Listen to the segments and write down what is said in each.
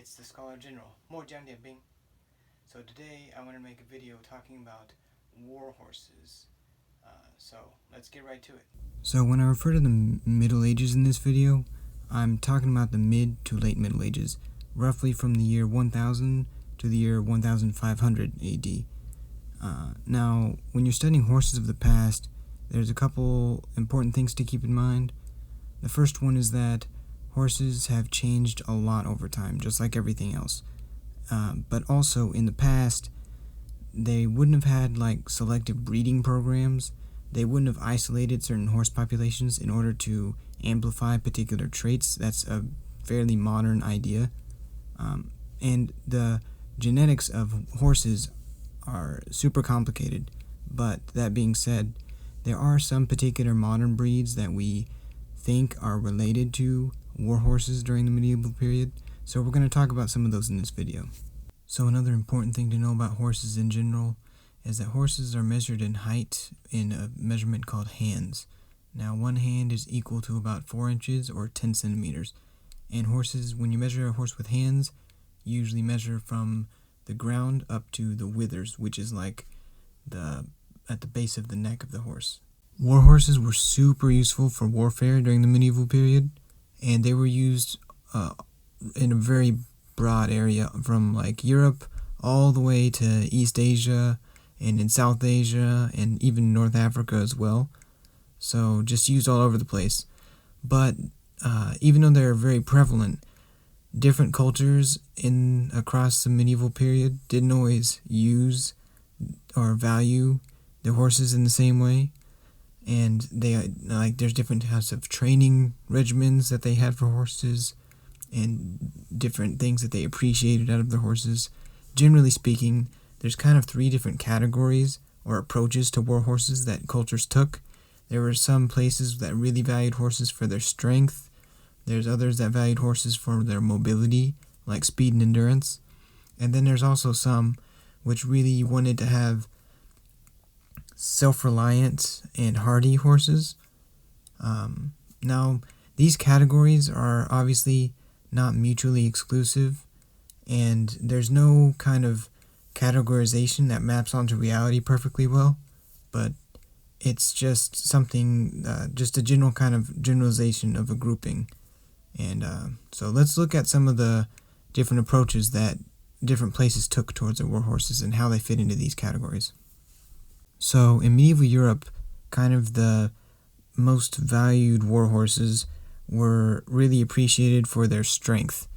it's the Scholar General, 莫讲点兵. So today I want to make a video talking about war horses. So let's get right to it. So when I refer to the Middle Ages in this video, I'm talking about the mid to late Middle Ages, roughly from the year 1000 to the year 1500 AD. Now, when you're studying horses of the past, there's a couple important things to keep in mind. The first one is that horses have changed a lot over time, just like everything else. But also, in the past, they wouldn't have had like selective breeding programs. They wouldn't have isolated certain horse populations in order to amplify particular traits. That's a fairly modern idea. And the genetics of horses are super complicated. But that being said, there are some particular modern breeds that we think are related to war horses during the medieval period, so we're going to talk about some of those in this video. So another important thing to know about horses in general is that horses are measured in height in a measurement called hands. Now, one hand is equal to about 4 inches or 10 centimeters. And horses, when you measure a horse with hands, you usually measure from the ground up to the withers, which is like at the base of the neck of the horse. War horses were super useful for warfare during the medieval period, and they were used in a very broad area from like Europe all the way to East Asia and in South Asia and even North Africa as well. So just used all over the place. But even though they're very prevalent, different cultures across the medieval period didn't always use or value their horses in the same way. And there's different types of training regimens that they had for horses and different things that they appreciated out of their horses. Generally speaking, there's kind of 3 different categories or approaches to war horses that cultures took. There were some places that really valued horses for their strength. There's others that valued horses for their mobility, like speed and endurance. And then there's also some which really wanted to have self-reliant and hardy horses. Now, these categories are obviously not mutually exclusive, and there's no kind of categorization that maps onto reality perfectly well, but it's just something, just a general kind of generalization of a grouping. And so let's look at some of the different approaches that different places took towards their war horses and how they fit into these categories. So in medieval Europe, kind of the most valued war horses were really appreciated for their strength.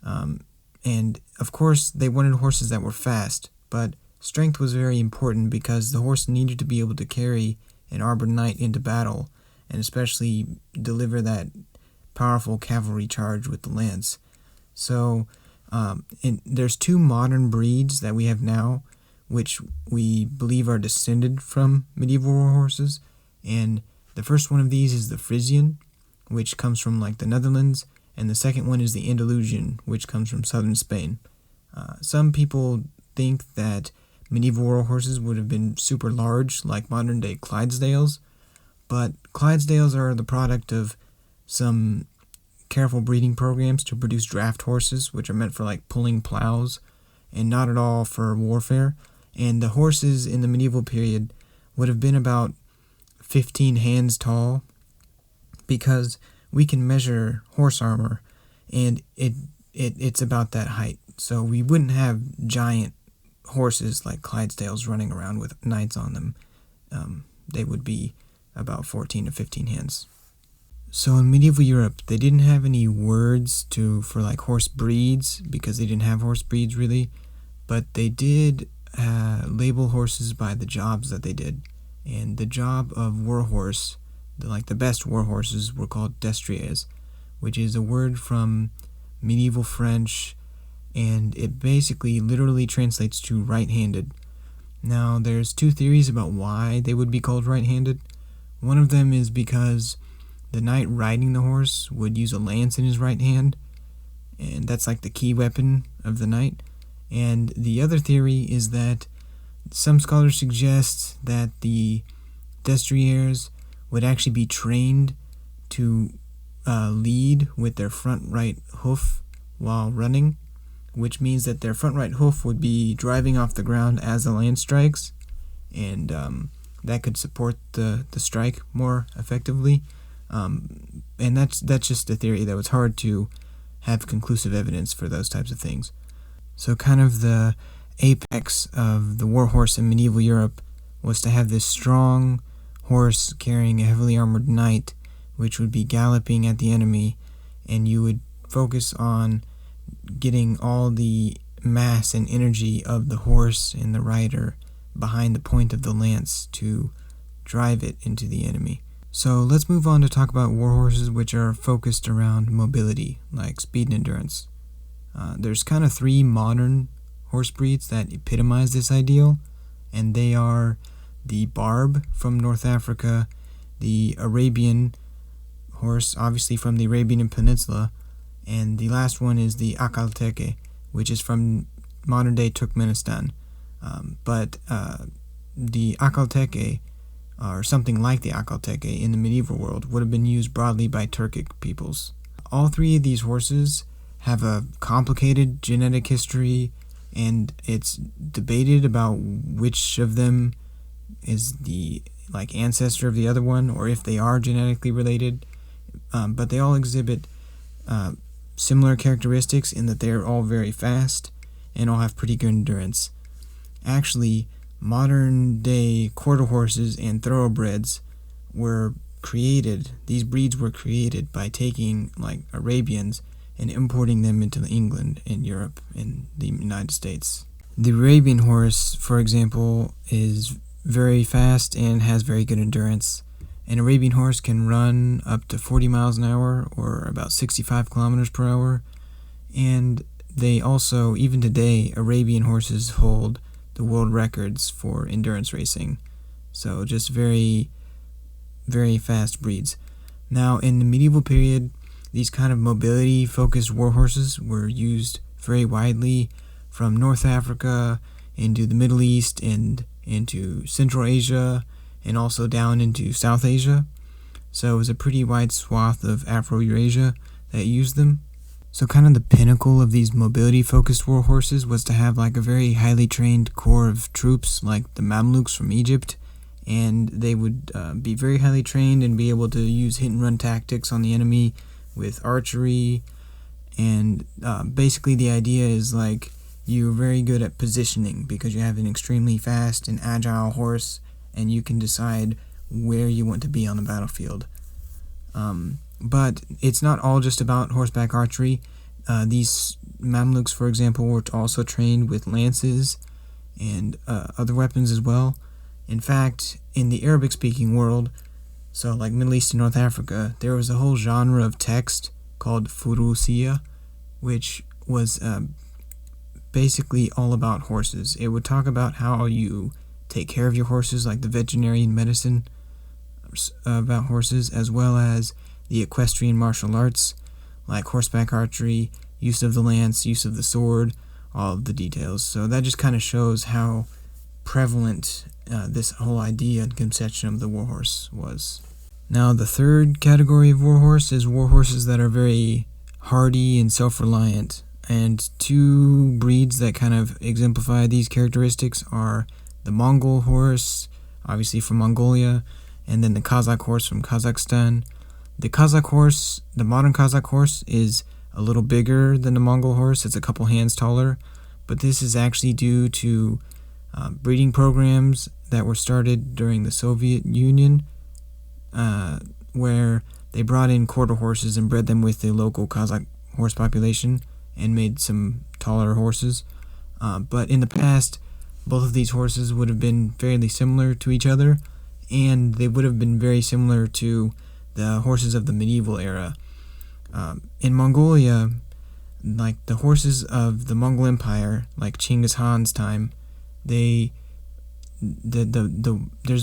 And of course, they wanted horses that were fast, but strength was very important because the horse needed to be able to carry an armored knight into battle, and especially deliver that powerful cavalry charge with the lance. So there's 2 modern breeds that we have now, which we believe are descended from medieval war horses. And the first one of these is the Frisian, which comes from like the Netherlands, and the second one is the Andalusian, which comes from southern Spain. Some people think that medieval war horses would have been super large, like modern day Clydesdales, but Clydesdales are the product of some careful breeding programs to produce draft horses, which are meant for like pulling plows and not at all for warfare. And the horses in the medieval period would have been about 15 hands tall, because we can measure horse armor and it's about that height. So we wouldn't have giant horses like Clydesdales running around with knights on them. They would be about 14 to 15 hands. So in medieval Europe, they didn't have any words for like horse breeds, because they didn't have horse breeds really, but they did label horses by the jobs that they did. And the job of warhorse, the best war horses, were called destriers, which is a word from medieval French, and it basically literally translates to right-handed. Now, there's 2 theories about why they would be called right-handed. One of them is because the knight riding the horse would use a lance in his right hand, and that's like the key weapon of the knight. And the other theory is that some scholars suggest that the destriers would actually be trained to lead with their front right hoof while running, which means that their front right hoof would be driving off the ground as the lance strikes, and that could support the strike more effectively. And that's just a theory, though. It's hard to have conclusive evidence for those types of things. So kind of the apex of the warhorse in medieval Europe was to have this strong horse carrying a heavily armored knight, which would be galloping at the enemy, and you would focus on getting all the mass and energy of the horse and the rider behind the point of the lance to drive it into the enemy. So let's move on to talk about warhorses which are focused around mobility, like speed and endurance. There's kind of three modern horse breeds that epitomize this ideal, and they are the Barb from North Africa, the Arabian horse, obviously from the Arabian Peninsula, and the last one is the Akalteke, which is from modern-day Turkmenistan. But the Akalteke, or something like the Akalteke in the medieval world, would have been used broadly by Turkic peoples. All three of these horses have a complicated genetic history, and it's debated about which of them is the ancestor of the other one, or if they are genetically related. But they all exhibit similar characteristics in that they're all very fast and all have pretty good endurance. Actually, modern-day quarter horses and thoroughbreds were created, these breeds were created by taking Arabians and importing them into England and Europe and the United States. The Arabian horse, for example, is very fast and has very good endurance. An Arabian horse can run up to 40 miles an hour, or about 65 kilometers per hour, and they also, even today, Arabian horses hold the world records for endurance racing. So just very, very fast breeds. Now, in the medieval period, these kind of mobility-focused warhorses were used very widely from North Africa into the Middle East and into Central Asia and also down into South Asia. So it was a pretty wide swath of Afro-Eurasia that used them. So kind of the pinnacle of these mobility-focused warhorses was to have a very highly trained corps of troops like the Mamluks from Egypt, and they would be very highly trained and be able to use hit-and-run tactics on the enemy with archery, and basically the idea is you're very good at positioning because you have an extremely fast and agile horse, and you can decide where you want to be on the battlefield. But it's not all just about horseback archery. These Mamluks, for example, were also trained with lances and other weapons as well. In fact, in the Arabic-speaking world, so Middle East and North Africa, there was a whole genre of text called Furusiya, which was basically all about horses. It would talk about how you take care of your horses, like the veterinarian medicine about horses, as well as the equestrian martial arts, like horseback archery, use of the lance, use of the sword, all of the details. So that just kind of shows how prevalent this whole idea and conception of the warhorse was. Now, the third category of warhorse is warhorses that are very hardy and self-reliant. And two breeds that kind of exemplify these characteristics are the Mongol horse, obviously from Mongolia, and then the Kazakh horse from Kazakhstan. The Kazakh horse, the modern Kazakh horse, is a little bigger than the Mongol horse. It's a couple hands taller, but this is actually due to breeding programs that were started during the Soviet Union, where they brought in quarter horses and bred them with the local Kazakh horse population and made some taller horses. But in the past, both of these horses would have been fairly similar to each other, and they would have been very similar to the horses of the medieval era. In Mongolia, the horses of the Mongol Empire, like Chinggis Khan's time, there's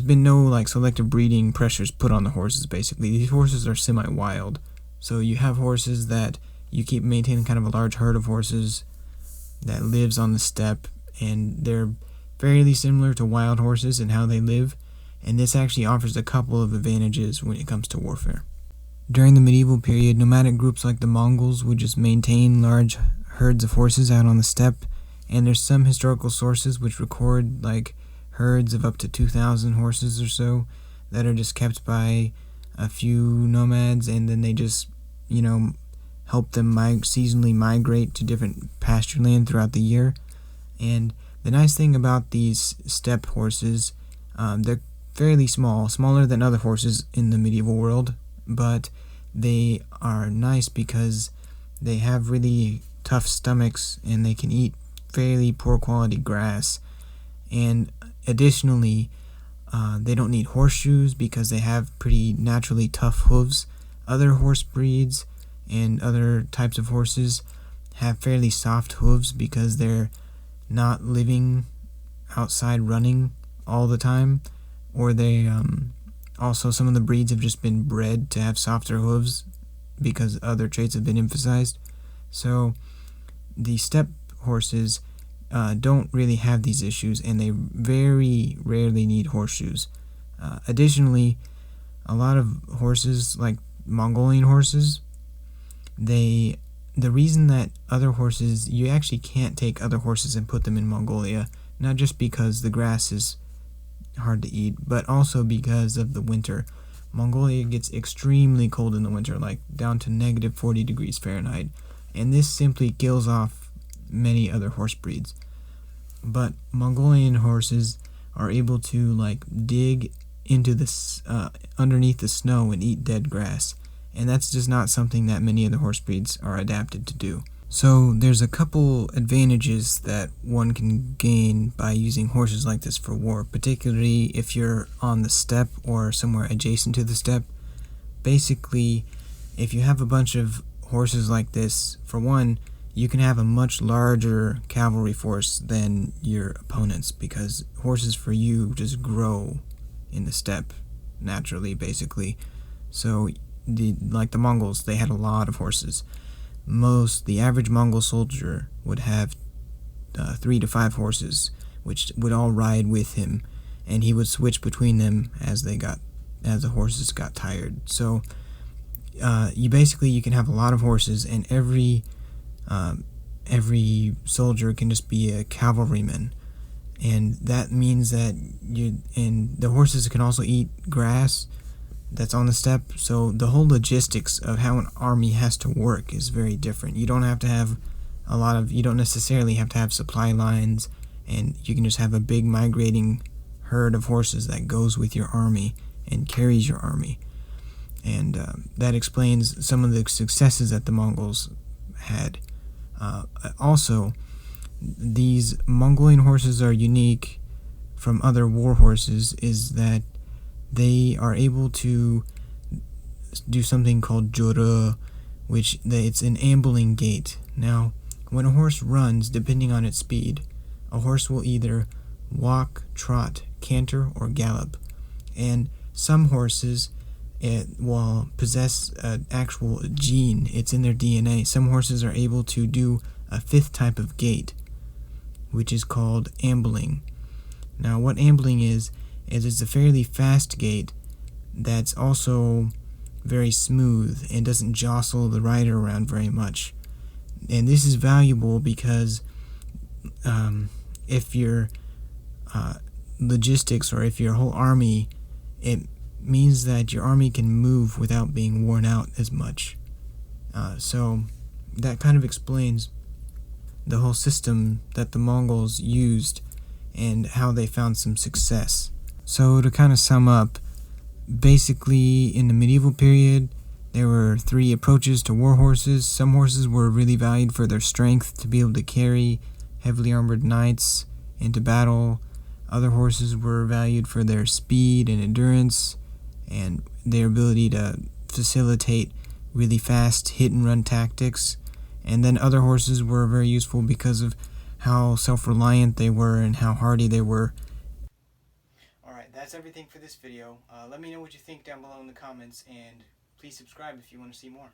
been no selective breeding pressures put on the horses. Basically, these horses are semi-wild, so you have horses that you keep maintaining kind of a large herd of horses that lives on the steppe, and they're fairly similar to wild horses in how they live, and this actually offers a couple of advantages when it comes to warfare. During the medieval period, nomadic groups like the Mongols would just maintain large herds of horses out on the steppe, and there's some historical sources which record like herds of up to 2,000 horses or so that are just kept by a few nomads, and then they just, help them seasonally migrate to different pasture land throughout the year. And the nice thing about these steppe horses, they're fairly small, smaller than other horses in the medieval world, but they are nice because they have really tough stomachs and they can eat fairly poor quality grass. And additionally, they don't need horseshoes because they have pretty naturally tough hooves. Other horse breeds and other types of horses have fairly soft hooves because they're not living outside running all the time, or they also, some of the breeds have just been bred to have softer hooves because other traits have been emphasized. So the steppe horses don't really have these issues, and they very rarely need horseshoes. Additionally, a lot of horses, like Mongolian horses, the reason that other horses, you actually can't take other horses and put them in Mongolia, not just because the grass is hard to eat, but also because of the winter. Mongolia gets extremely cold in the winter, like down to negative 40 degrees Fahrenheit, and this simply kills off many other horse breeds. But Mongolian horses are able to dig into this underneath the snow and eat dead grass, and that's just not something that many other horse breeds are adapted to do. So there's a couple advantages that one can gain by using horses like this for war, particularly if you're on the steppe or somewhere adjacent to the steppe. Basically, if you have a bunch of horses like this, for one, you can have a much larger cavalry force than your opponents, because horses for you just grow in the steppe naturally, basically. So the Mongols, they had a lot of horses. The average Mongol soldier would have 3 to 5 horses, which would all ride with him, and he would switch between them as the horses got tired. So you can have a lot of horses, and every soldier can just be a cavalryman, and that means that the horses can also eat grass that's on the steppe. So the whole logistics of how an army has to work is very different. You don't necessarily have to have supply lines, and you can just have a big migrating herd of horses that goes with your army and carries your army. And that explains some of the successes that the Mongols had. Also, these Mongolian horses are unique from other war horses is that they are able to do something called jora, which it's an ambling gait. Now, when a horse runs, depending on its speed, a horse will either walk, trot, canter, or gallop. And some horses will possess an actual gene. It's in their DNA. Some horses are able to do a 5th type of gait, which is called ambling. Now, what ambling is it's a fairly fast gait that's also very smooth and doesn't jostle the rider around very much. And this is valuable because if your logistics, or if your whole army, it means that your army can move without being worn out as much. So that kind of explains the whole system that the Mongols used and how they found some success. So to kind of sum up, basically in the medieval period, there were 3 approaches to war horses. Some horses were really valued for their strength to be able to carry heavily armored knights into battle. Other horses were valued for their speed and endurance and their ability to facilitate really fast hit-and-run tactics. And then other horses were very useful because of how self-reliant they were and how hardy they were. Alright, that's everything for this video. Let me know what you think down below in the comments, and please subscribe if you want to see more.